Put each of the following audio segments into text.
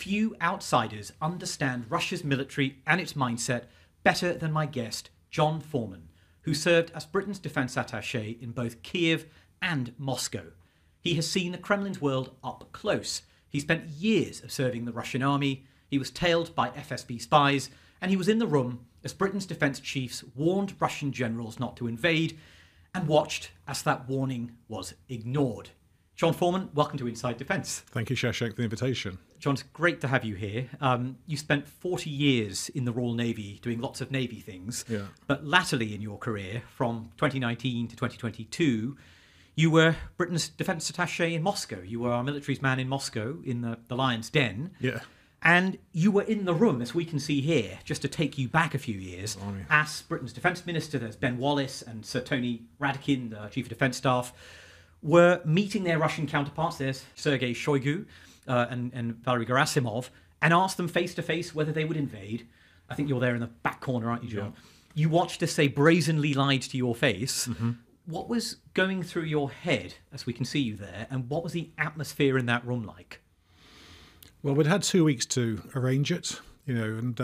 few outsiders understand Russia's military and its mindset better than my guest, John Foreman, who served as Britain's defence attaché in both Kiev and Moscow. He has seen the Kremlin's world up close. He spent years of serving the Russian army. He was tailed by FSB spies, and he was in the room as Britain's defence chiefs warned Russian generals not to invade and watched as that warning was ignored. John Foreman, welcome to Inside Defence. Thank you, Shashank, for the invitation. John, it's great to have you here. You spent 40 years in the Royal Navy doing lots of Navy things, but latterly in your career, from 2019 to 2022, you were Britain's defence attaché in Moscow. You were our military's man in Moscow in the Lion's Den. Yeah. And you were in the room, as we can see here, just to take you back a few years, as Britain's Defence Minister. There's Ben Wallace and Sir Tony Radakin, the Chief of Defence Staff, were meeting their Russian counterparts. There's Sergei Shoigu and Valery Gerasimov, and asked them face-to-face whether they would invade. I think you're there in the back corner, aren't you, John? Yeah. You watched us say brazenly lied to your face. Mm-hmm. What was going through your head, as we can see you there, and what was the atmosphere in that room like? Well, we'd had 2 weeks to arrange it, and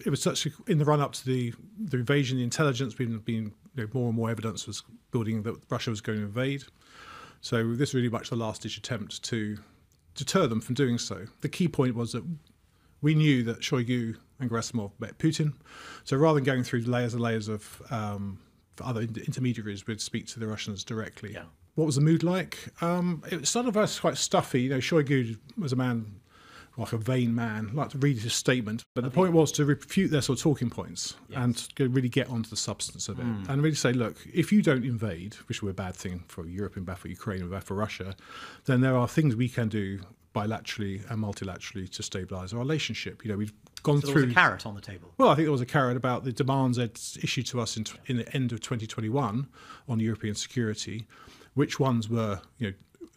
it was such in the run-up to the invasion, the intelligence, been more and more evidence was building that Russia was going to invade. So this was really much the last-ditch attempt to deter them from doing so. The key point was that we knew that Shoigu and Gerasimov met Putin. So rather than going through layers and layers of other intermediaries, we'd speak to the Russians directly. Yeah. What was the mood like? It started off quite stuffy. Shoigu was a man, like a vain man, liked to read his statement. But the point was to refute their sort of talking points and to really get onto the substance of it. And really say, look, if you don't invade, which would be a bad thing for Europe and bad for Ukraine and bad for Russia, then there are things we can do bilaterally and multilaterally to stabilise our relationship. We've gone through. There was a carrot on the table. Well, I think there was a carrot about the demands they'd issued to us in the end of 2021 on European security. Which ones were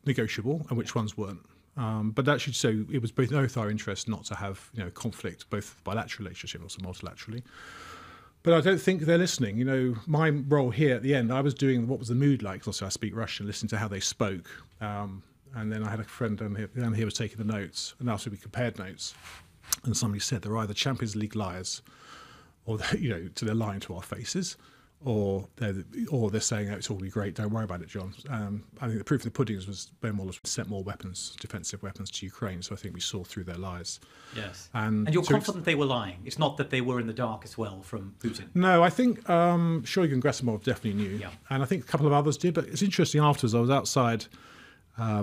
negotiable and which ones weren't. But that should say it was both our interest not to have conflict, both bilateral relationship and also multilaterally. But I don't think they're listening. My role here at the end, I was doing what was the mood like. Also, I speak Russian, listening to how they spoke. And then I had a friend down here was taking the notes, and after we compared notes, and somebody said they're either Champions League liars, or they're lying to our faces. Or they're saying, oh, it's all be great, don't worry about it, John. I think the proof of the pudding was Ben Wallace sent more weapons, defensive weapons to Ukraine, so I think we saw through their lies. Yes. And you're confident they were lying? It's not that they were in the dark as well from Putin? No, I think Shoigu and Gerasimov definitely knew, and I think a couple of others did, but it's interesting afterwards, I was outside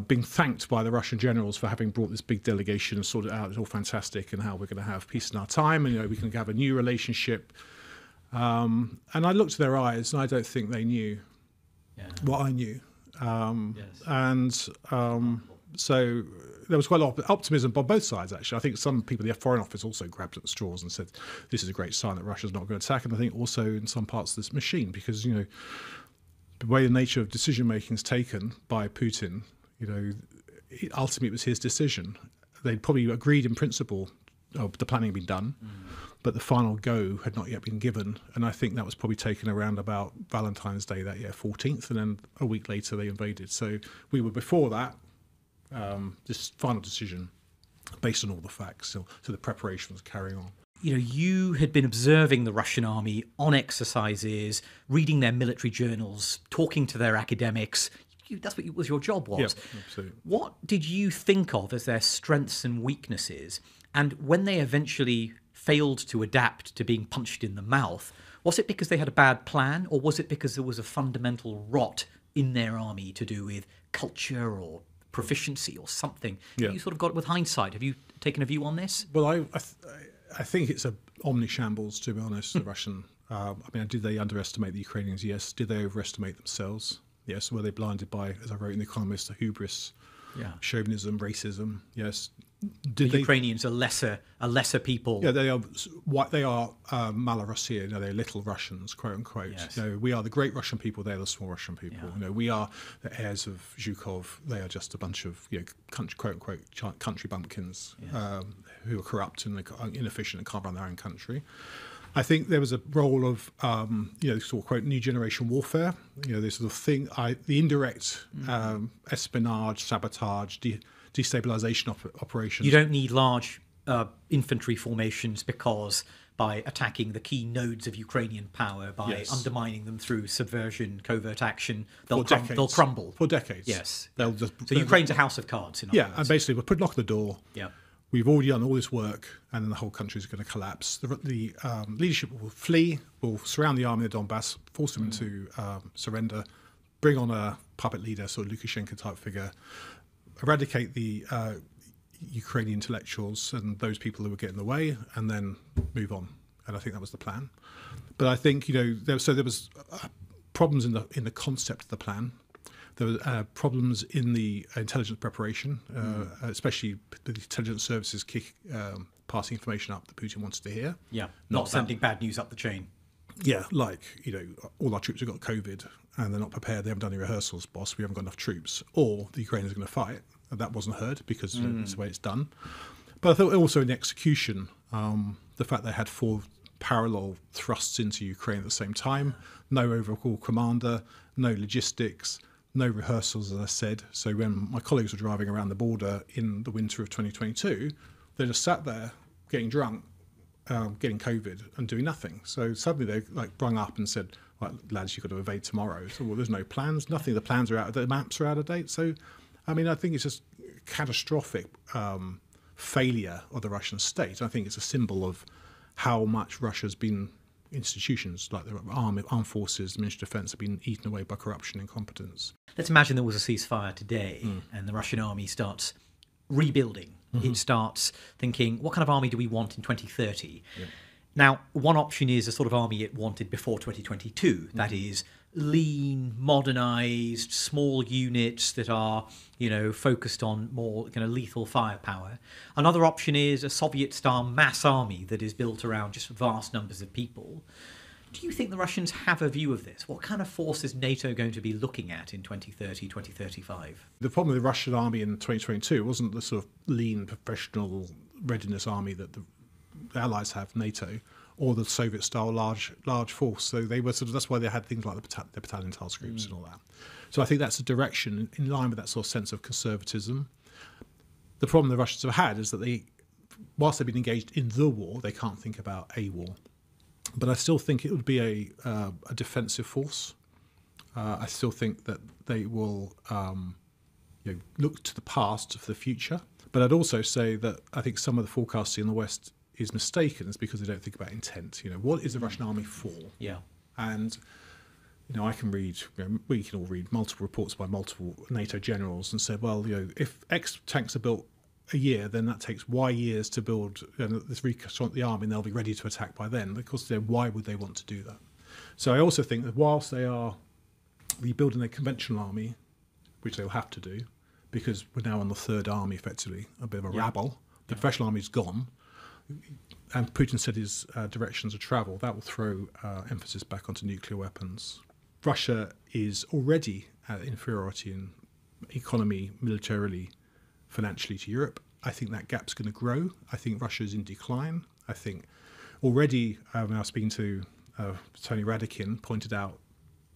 being thanked by the Russian generals for having brought this big delegation and sorted it out, it's all fantastic, and how we're going to have peace in our time, and we can have a new relationship. And I looked at their eyes, and I don't think they knew what I knew. So there was quite a lot of optimism on both sides, actually. I think some people, the Foreign Office, also grabbed at the straws and said, this is a great sign that Russia's not going to attack. And I think also in some parts of this machine, because, the way the nature of decision-making is taken by Putin, ultimately it was his decision. They probably agreed in principle, the planning had been done. But the final go had not yet been given, and I think that was probably taken around about Valentine's Day that year, 14th, and then a week later they invaded. So we were before that, this final decision based on all the facts, so the preparation was carrying on. You had been observing the Russian army on exercises, reading their military journals, talking to their academics. That's what was your job was. Yeah, absolutely. What did you think of as their strengths and weaknesses? And when they eventually failed to adapt to being punched in the mouth, was it because they had a bad plan, or was it because there was a fundamental rot in their army to do with culture or proficiency or something? Yeah. You sort of got it with hindsight. Have you taken a view on this? Well, I think it's a omni-shambles, to be honest, the Russian. Did they underestimate the Ukrainians? Yes. Did they overestimate themselves? Yes. Were they blinded by, as I wrote in The Economist, the hubris, chauvinism, racism? Yes. The Ukrainians are lesser people. Yeah, they are Malorussia. They're little Russians, quote unquote. Yes. We are the great Russian people. They're the small Russian people. Yeah. We are the heirs of Zhukov. They are just a bunch of quote unquote country bumpkins who are corrupt and inefficient and can't run their own country. I think there was a role of, sort of quote, new generation warfare. This sort of thing, the indirect espionage, sabotage, destabilization operations. You don't need large infantry formations because by attacking the key nodes of Ukrainian power, by undermining them through subversion, covert action, they'll crumble. For decades. Yes. So Ukraine's a house of cards. In other words. And basically we'll knock the door. Yeah. We've already done all this work, and then the whole country is going to collapse. The leadership will flee, will surround the army of Donbass, force them into surrender, bring on a puppet leader, sort of Lukashenko-type figure, eradicate the Ukrainian intellectuals and those people who were getting in the way, and then move on. And I think that was the plan. But I think there was problems in the concept of the plan. There were problems in the intelligence preparation, especially the intelligence services passing information up that Putin wanted to hear. Yeah, not sending bad news up the chain. Yeah, like, all our troops have got COVID and they're not prepared. They haven't done any rehearsals, boss. We haven't got enough troops. Or the Ukrainians are going to fight. And that wasn't heard because it's the way it's done. But I thought also in execution, the fact they had 4 parallel thrusts into Ukraine at the same time, no overall commander, no logistics, no rehearsals, as I said. So when my colleagues were driving around the border in the winter of 2022, they just sat there getting drunk, getting COVID and doing nothing. So suddenly they brung up and said, right, lads, you've got to evade tomorrow. So, well, there's no plans, nothing. The plans are the maps are out of date. So, I mean, I think it's just catastrophic failure of the Russian state. I think it's a symbol of how much Russia's been institutions like the armed forces, the Ministry of Defence have been eaten away by corruption and incompetence. Let's imagine there was a ceasefire today and the Russian army starts rebuilding. It starts thinking, what kind of army do we want in 2030? Yeah. Now, one option is a sort of army it wanted before 2022. That is lean, modernised, small units that are, focused on more kind of lethal firepower. Another option is a Soviet-style mass army that is built around just vast numbers of people. Do you think the Russians have a view of this? What kind of force is NATO going to be looking at in 2030, 2035? The problem with the Russian army in 2022 wasn't the sort of lean, professional readiness army that the Allies have, NATO, or the Soviet-style large force. So they were that's why they had things like the battalion task groups and all that. So I think that's a direction in line with that sort of sense of conservatism. The problem the Russians have had is that whilst they've been engaged in the war, they can't think about a war. But I still think it would be a defensive force. I still think that they will look to the past for the future. But I'd also say that I think some of the forecasting in the West is mistaken. It's because they don't think about intent. What is the Russian army for? Yeah. And I can read. We can all read multiple reports by multiple NATO generals and say, well, if X tanks are built a year, then that takes Y years to build this reconstruct the army, and they'll be ready to attack by then. Because why would they want to do that? So I also think that whilst they are rebuilding a conventional army, which they'll have to do, because we're now on the third army, effectively, a bit of a rabble. The professional army's gone, and Putin said his directions of travel. That will throw emphasis back onto nuclear weapons. Russia is already at inferiority in economy, militarily, financially to Europe. I think that gap's going to grow. I think Russia's in decline. I think already, when I was speaking to Tony Radakin, pointed out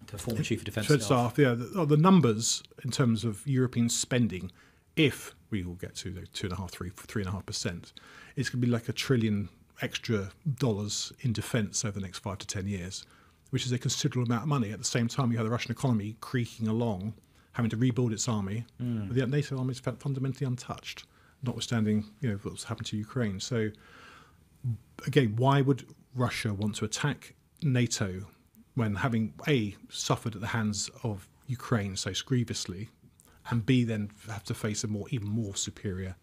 the former chief of defence staff. Yeah, the numbers in terms of European spending, if we will get to 3.5%, it's going to be like $1 trillion extra dollars in defence over the next 5 to 10 years, which is a considerable amount of money. At the same time, you have the Russian economy creaking along, having to rebuild its army. The NATO army is fundamentally untouched, notwithstanding what's happened to Ukraine. So again, why would Russia want to attack NATO when having A, suffered at the hands of Ukraine so grievously, and B, then have to face even more superior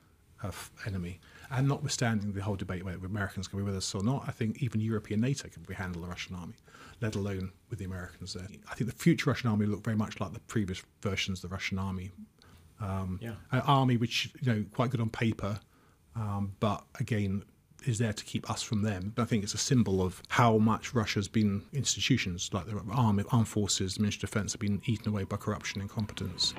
enemy? And notwithstanding the whole debate whether Americans can be with us or not, I think even European NATO can handle the Russian army, let alone with the Americans there. I think the future Russian army will look very much like the previous versions of the Russian army. An army which, quite good on paper, but again, is there to keep us from them. I think it's a symbol of how much Russia's been institutions like the armed forces, the Ministry of Defence have been eaten away by corruption and incompetence.